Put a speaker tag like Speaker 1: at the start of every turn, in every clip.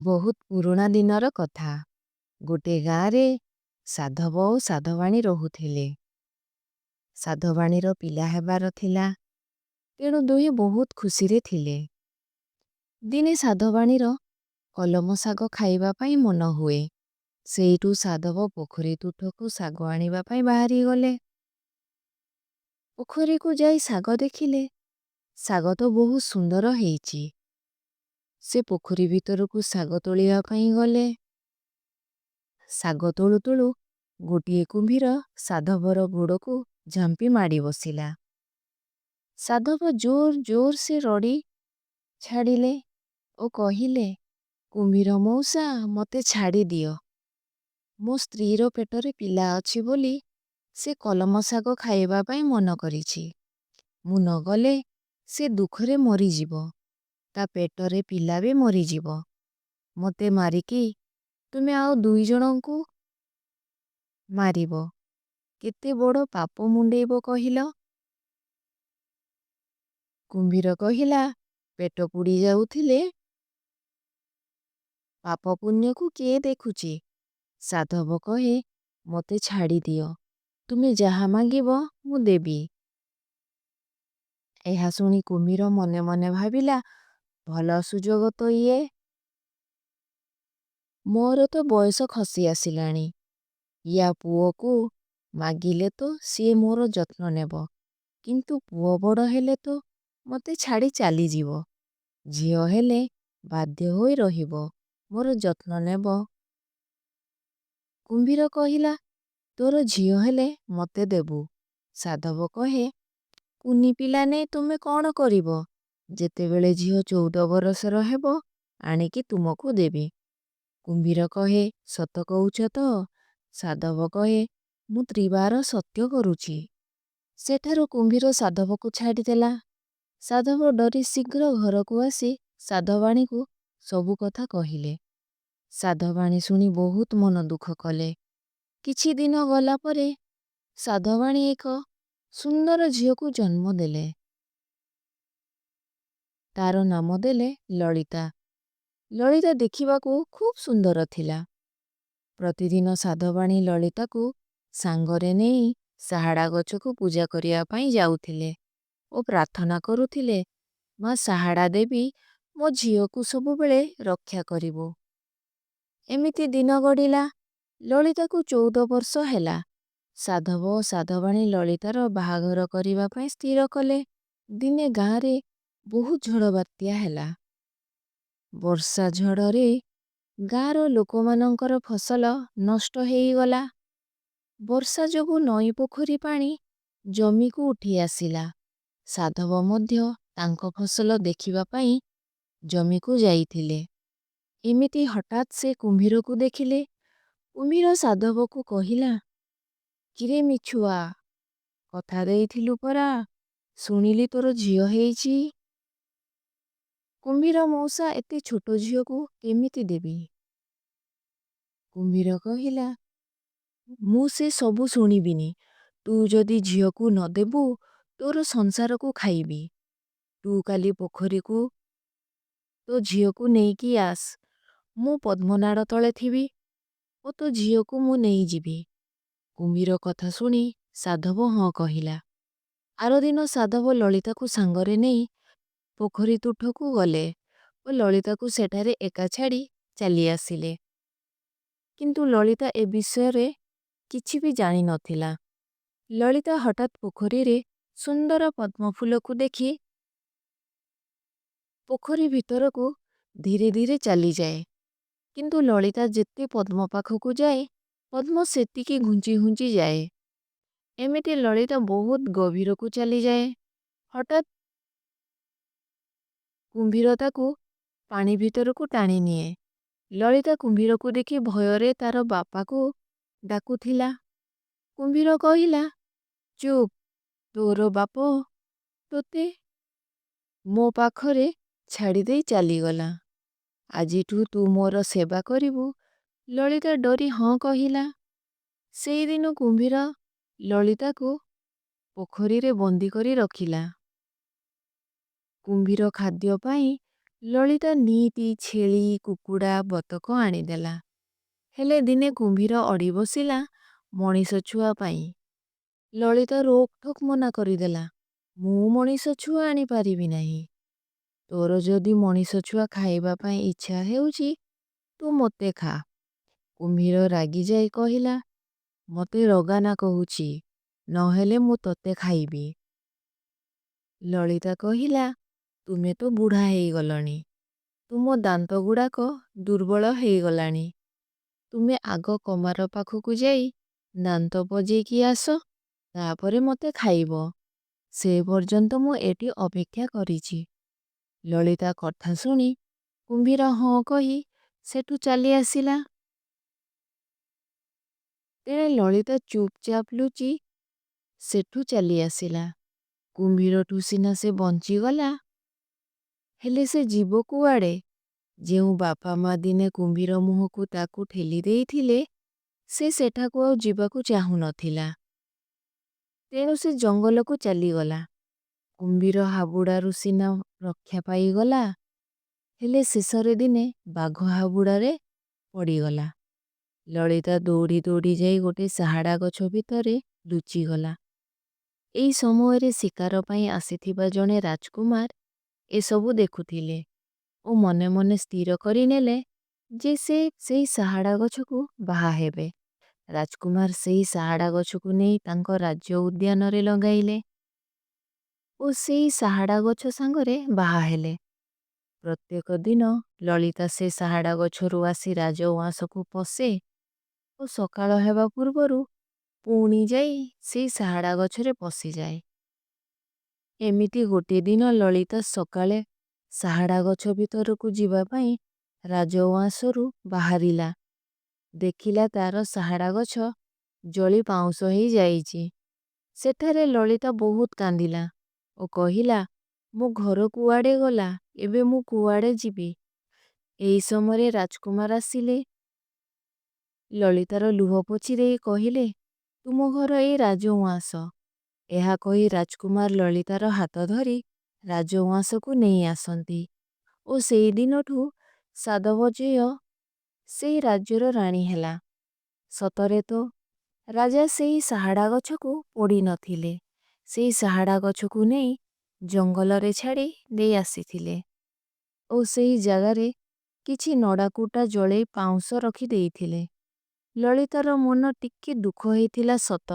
Speaker 1: ବହୁତ ପୁରୁଣା ଦିନର କଥା। ଗୋଟିଏ ଗାଁରେ ସାଧବ ଓ ସାଧବାଣୀ ରହୁଥିଲେ। ସାଧବାଣୀର ପିଲା ହେବାର ଥିଲା, ତେଣୁ ଦୁହେଁ ବହୁତ ଖୁସିରେ ଥିଲେ। ଦିନେ ସାଧବାଣୀର କଲମ ଶାଗ ଖାଇବା ପାଇଁ ମନ ହୁଏ। ସେଇଠୁ ସାଧବ ପୋଖରୀ ତୁଠକୁ ଶାଗ ଆଣିବା ପାଇଁ ବାହାରି ଗଲେ। ପୋଖରୀକୁ ଯାଇ ଶାଗ ଦେଖିଲେ, ଶାଗ ତ ବହୁତ ସୁନ୍ଦର ହେଇଛି। ସେ ପୋଖରୀ ଭିତରକୁ ଶାଗ ତୋଳିବା ପାଇଁ ଗଲେ। ଶାଗ ତୋଳୁ ତୋଳୁ ଗୋଟିଏ କୁମ୍ଭୀର ସାଧବର ଗୋଡ଼କୁ ଝାମ୍ପି ମାଡ଼ି ବସିଲା। ସାଧବ ଜୋର ଜୋର ସେ ରଡ଼ି ଛାଡ଼ିଲେ ଓ କହିଲେ, କୁମ୍ଭୀର ମଉସା, ମୋତେ ଛାଡ଼ି ଦିଅ। ମୋ ସ୍ତ୍ରୀର ପେଟରେ ପିଲା ଅଛି ବୋଲି ସେ କଲମ ଶାଗ ଖାଇବା ପାଇଁ ମନ କରିଛି। ମୁଁ ନ ଗଲେ ସେ ଦୁଃଖରେ ମରିଯିବ। ତା ପେଟରେ ପିଲା ବି ମରିଯିବ। ମୋତେ ମାରିକି ତୁମେ ଆଉ 2 ଜଣଙ୍କୁ ମାରିବ। କେତେ ବଡ଼ ପାପ ମୁଣ୍ଡେଇବ କହିଲ? କୁମ୍ଭୀର କହିଲା, ପେଟ ପୋଡ଼ି ଯାଉଥିଲେ ପାପ ପୁଣ୍ୟକୁ କିଏ ଦେଖୁଛି? ସାଧବ କହେ, ମୋତେ ଛାଡ଼ି ଦିଅ। ତୁମେ ଯାହା ମାଗିବ ମୁଁ ଦେବି। ଏହା ଶୁଣି କୁମ୍ଭୀର ମନେ ମନେ ଭାବିଲା, ଭଲ ସୁଯୋଗ ତ ଇଏ। ମୋର ତ ବୟସ ଖସି ଆସିଲାଣି। ୟା ପୁଅକୁ ମାଗିଲେ ତ ସିଏ ମୋର ଯତ୍ନ ନେବ। କିନ୍ତୁ ପୁଅ ବଡ଼ ହେଲେ ତ ମୋତେ ଛାଡ଼ି ଚାଲିଯିବ। ଝିଅ ହେଲେ ବାଧ୍ୟ ହୋଇ ରହିବ, ମୋର ଯତ୍ନ ନେବ। କୁମ୍ଭୀର କହିଲା, ତୋର ଝିଅ ହେଲେ ମୋତେ ଦେବୁ। ସାଧବ କହେ, କୁନି ପିଲା ନେଇ ତୁମେ କ'ଣ କରିବ? ଯେତେବେଳେ ଝିଅ 14 ବରଷର ହେବ, ଆଣିକି ତୁମକୁ ଦେବି। କୁମ୍ଭୀର କହେ, ସତ କହୁଛ ତ? ସାଧବ କହେ, ମୁଁ ତ୍ରିବାର ସତ୍ୟ କରୁଛି। ସେଠାରୁ କୁମ୍ଭୀର ସାଧବକୁ ଛାଡ଼ିଦେଲା। ସାଧବ ଡରି ଶୀଘ୍ର ଘରକୁ ଆସି ସାଧବାଣୀକୁ ସବୁ କଥା କହିଲେ। ସାଧବାଣୀ ଶୁଣି ବହୁତ ମନ ଦୁଃଖ କଲେ। କିଛି ଦିନ ଗଲା ପରେ ସାଧବାଣୀ ଏକ ସୁନ୍ଦର ଝିଅକୁ ଜନ୍ମ ଦେଲେ। ତାର ନାମ ଦେଲେ ଲଳିତା। ଲଳିତା ଦେଖିବାକୁ ଖୁବ୍ ସୁନ୍ଦର ଥିଲା। ପ୍ରତିଦିନ ସାଧବାଣୀ ଲଳିତାକୁ ସାଙ୍ଗରେ ନେଇ ଶାହାଡ଼ା ଗଛକୁ ପୂଜା କରିବା ପାଇଁ ଯାଉଥିଲେ ଓ ପ୍ରାର୍ଥନା କରୁଥିଲେ, ମା ଶାହାଡ଼ା ଦେବୀ, ମୋ ଝିଅକୁ ସବୁବେଳେ ରକ୍ଷା କରିବୁ। ଏମିତି ଦିନ ଗଡ଼ିଲା। ଲଳିତାକୁ 14 ବର୍ଷ ହେଲା। ସାଧବ ଓ ସାଧବାଣୀ ଲଳିତାର ବାହାଘର କରିବା ପାଇଁ ସ୍ଥିର କଲେ। ଦିନେ ଗାଁରେ ବହୁତ ଝଡ଼ ବାତ୍ୟା ହେଲା। ବର୍ଷା ଝଡ଼ରେ ଗାଁର ଲୋକମାନଙ୍କର ଫସଲ ନଷ୍ଟ ହେଇଗଲା। ବର୍ଷା ଯୋଗୁଁ ନଈ ପୋଖରୀ ପାଣି ଜମିକୁ ଉଠି ଆସିଲା। ସାଧବ ମଧ୍ୟ ତାଙ୍କ ଫସଲ ଦେଖିବା ପାଇଁ ଜମିକୁ ଯାଇଥିଲେ। ଏମିତି ହଠାତ୍ ସେ କୁମ୍ଭୀରକୁ ଦେଖିଲେ। କୁମ୍ଭୀର ସାଧବକୁ କହିଲା, କିରେ ମିଛୁଆ, କଥା ଦେଇଥିଲୁ ପରା, ଶୁଣିଲି ତୋର ଝିଅ ହେଇଛି। କୁମ୍ଭୀର ମଉସା, ଏତେ ଛୋଟ ଝିଅକୁ କେମିତି ଦେବି? କୁମ୍ଭୀର କହିଲା, ମୁଁ ସେ ସବୁ ଶୁଣିବିନି। ତୁ ଯଦି ଝିଅକୁ ନ ଦେବୁ, ତୋର ସଂସାରକୁ ଖାଇବି। ତୁ କାଲି ପୋଖରୀକୁ ତୋ ଝିଅକୁ ନେଇକି ଆସ। ମୁଁ ପଦ୍ମନାଡ଼ ତଳେ ଥିବି ଓ ତୋ ଝିଅକୁ ମୁଁ ନେଇଯିବି। କୁମ୍ଭୀର କଥା ଶୁଣି ସାଧବ ହଁ କହିଲା। ଆରଦିନ ସାଧବ ଲଳିତାକୁ ସାଙ୍ଗରେ ନେଇ ପୋଖରୀ ତୁଠକୁ ଗଲେ ଓ ଲଳିତାକୁ ସେଠାରେ ଏକା ଛାଡ଼ି ଚାଲି ଆସିଲେ। କିନ୍ତୁ ଲଳିତା ଏ ବିଷୟରେ କିଛି ବି ଜାଣିନଥିଲା। ଲଳିତା ହଠାତ୍ ପୋଖରୀରେ ସୁନ୍ଦର ପଦ୍ମଫୁଲକୁ ଦେଖି ପୋଖରୀ ଭିତରକୁ ଧୀରେ ଧୀରେ ଚାଲିଯାଏ। କିନ୍ତୁ ଲଳିତା ଯେତେ ପଦ୍ମ ପାଖକୁ ଯାଏ, ପଦ୍ମ ସେତିକି ଘୁଞ୍ଚି ଘୁଞ୍ଚି ଯାଏ। ଏମିତି ଲଳିତା ବହୁତ ଗଭୀରକୁ ଚାଲିଯାଏ। ହଠାତ୍ କୁମ୍ଭୀର ତାକୁ ପାଣି ଭିତରକୁ ଟାଣି ନିଏ। ଲଳିତା କୁମ୍ଭୀରକୁ ଦେଖି ଭୟରେ ତାର ବାପାକୁ ଡାକୁଥିଲା। କୁମ୍ଭୀର କହିଲା, ଚୁପ୍, ତୋର ବାପ ତୋତେ ମୋ ପାଖରେ ଛାଡ଼ିଦେଇ ଚାଲିଗଲା। ଆଜିଠୁ ତୁ ମୋର ସେବା କରିବୁ। ଲଳିତା ଡରି ହଁ କହିଲା। ସେଇଦିନ କୁମ୍ଭୀର ଲଳିତାକୁ ପୋଖରୀରେ ବନ୍ଦୀ କରି ରଖିଲା। କୁମ୍ଭୀର ଖାଦ୍ୟ ପାଇଁ ଲଳିତା ନିତି ଛେଳି କୁକୁଡ଼ା ବତକ ଆଣିଦେଲା। ହେଲେ ଦିନେ କୁମ୍ଭୀର ଅଡ଼ି ବସିଲା ମଣିଷ ଛୁଆ ପାଇଁ। ଲଳିତା ରୋକଠୋକ ମନା କରିଦେଲା, ମୁଁ ମଣିଷ ଛୁଆ ଆଣିପାରିବି ନାହିଁ। ତୋର ଯଦି ମଣିଷ ଛୁଆ ଖାଇବା ପାଇଁ ଇଚ୍ଛା ହେଉଛି ତୁ ମୋତେ ଖା। କୁମ୍ଭୀର ରାଗିଯାଇ କହିଲା, ମୋତେ ରଗାନା କହୁଛି, ନହେଲେ ମୁଁ ତୋତେ ଖାଇବି। ଲଳିତା କହିଲା, ତୁମେ ତ ବୁଢ଼ା ହେଇଗଲଣି, ତୁମ ଦାନ୍ତ ଗୁଡ଼ାକ ଦୁର୍ବଳ ହେଇଗଲାଣି। ତୁମେ ଆଗ କମାର ପାଖକୁ ଯାଇ ଦାନ୍ତ ବଜେଇକି ଆସ, ତାପରେ ମୋତେ ଖାଇବ। ସେ ପର୍ଯ୍ୟନ୍ତ ମୁଁ ଏଠି ଅପେକ୍ଷା କରିଛି। ଲଳିତା କଥା ଶୁଣି କୁମ୍ଭୀର ହଁ କହି ସେଠୁ ଚାଲି ଆସିଲା। ତେଣେ ଲଳିତା ଚୁପଚାପ ଲୁଚି ସେଠୁ ଚାଲି ଆସିଲା। କୁମ୍ଭୀରଠୁ ସିନା ସେ ବଞ୍ଚିଗଲା, ହେଲେ ସେ ଯିବ କୁଆଡ଼େ? ଯେଉଁ ବାପା ମା ଦିନେ କୁମ୍ଭୀର ମୁହଁକୁ ତାକୁ ଠେଲି ଦେଇଥିଲେ, ସେ ସେଠାକୁ ଆଉ ଯିବାକୁ ଚାହୁଁନଥିଲା। ତେଣୁ ସେ ଜଙ୍ଗଲକୁ ଚାଲିଗଲା। କୁମ୍ଭୀର ହାବୁଡ଼ାରୁ ସିନା ରକ୍ଷା ପାଇଗଲା, ହେଲେ ଶେଷରେ ଦିନେ ବାଘ ହାବୁଡ଼ାରେ ପଡ଼ିଗଲା। ଲଳିତା ଦୌଡ଼ି ଦୌଡ଼ି ଯାଇ ଗୋଟେ ସାହାଡ଼ା ଗଛ ଭିତରେ ଲୁଚିଗଲା। ଏଇ ସମୟରେ ଶିକାର ପାଇଁ ଆସିଥିବା ଜଣେ ରାଜକୁମାର ଏସବୁ ଦେଖୁଥିଲେ ଓ ମନେ ମନେ ସ୍ଥିର କରିନେଲେ ଯେ ସେ ସେଇ ସାହାଡ଼ା ଗଛକୁ ବାହା ହେବେ। ରାଜକୁମାର ସେଇ ସାହାଡ଼ା ଗଛକୁ ନେଇ ତାଙ୍କ ରାଜ୍ୟ ଉଦ୍ୟାନରେ ଲଗାଇଲେ ଓ ସେଇ ସାହାଡ଼ା ଗଛ ସାଙ୍ଗରେ ବାହା ହେଲେ। ପ୍ରତ୍ୟେକ ଦିନ ଲଳିତା ସେ ସାହାଡ଼ା ଗଛରୁ ଆସି ରାଜଉଆସକୁ ପଶେ ଓ ସକାଳ ହେବା ପୂର୍ବରୁ ପୁଣି ଯାଇ ସେଇ ସାହାଡ଼ା ଗଛରେ ପଶିଯାଏ। ଏମିତି ଗୋଟିଏ ଦିନ ଲଳିତା ସକାଳେ ସାହାଡ଼ା ଗଛ ଭିତରକୁ ଯିବା ପାଇଁ ରାଜଉଆସରୁ ବାହାରିଲା। ଦେଖିଲା ତାର ସାହାଡ଼ା ଗଛ ଜଳି ପାଉଁଶ ହେଇଯାଇଛି। ସେଠାରେ ଲଳିତା ବହୁତ କାନ୍ଦିଲା ଓ କହିଲା, ମୋ ଘର କୁଆଡ଼େ ଗଲା, ଏବେ ମୁଁ କୁଆଡ଼େ ଯିବି? ଏହି ସମୟରେ ରାଜକୁମାର ଆସିଲେ। ଲଳିତାର ଲୁହ ପୋଛି ଦେଇ କହିଲେ, ତୁମ ଘର ଏଇ ରାଜଉଆସ। ଏହା କହି ରାଜକୁମାର ଲଳିତାର ହାତ ଧରି ରାଜଉଆସକୁ ନେଇ ଆସନ୍ତି ଓ ସେଇ ଦିନଠୁ ସାଧବଜୟ ସେଇ ରାଜ୍ୟର ରାଣୀ ହେଲା। ସତରେ ତ ରାଜା ସେଇ ସାହାଡ଼ା ଗଛକୁ ପୋଡ଼ି ନଥିଲେ, ସେଇ ସାହାଡ଼ା ଗଛକୁ ନେଇ ଜଙ୍ଗଲରେ ଛାଡ଼ି ଦେଇ ଆସିଥିଲେ ଓ ସେଇ ଜାଗାରେ କିଛି ନଡ଼ାକୁଟା ଜଳେଇ ପାଉଁଶ ରଖି ଦେଇଥିଲେ। ଲଳିତାର ମନ ଟିକେ ଦୁଃଖ ହେଇଥିଲା ସତ,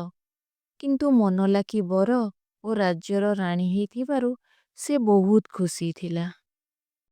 Speaker 1: କିନ୍ତୁ ମନ ଲାଖି ବର ଓ ରାଜ୍ୟର ରାଣୀ ହେଇଥିବାରୁ ସେ ବହୁତ ଖୁସି ଥିଲା।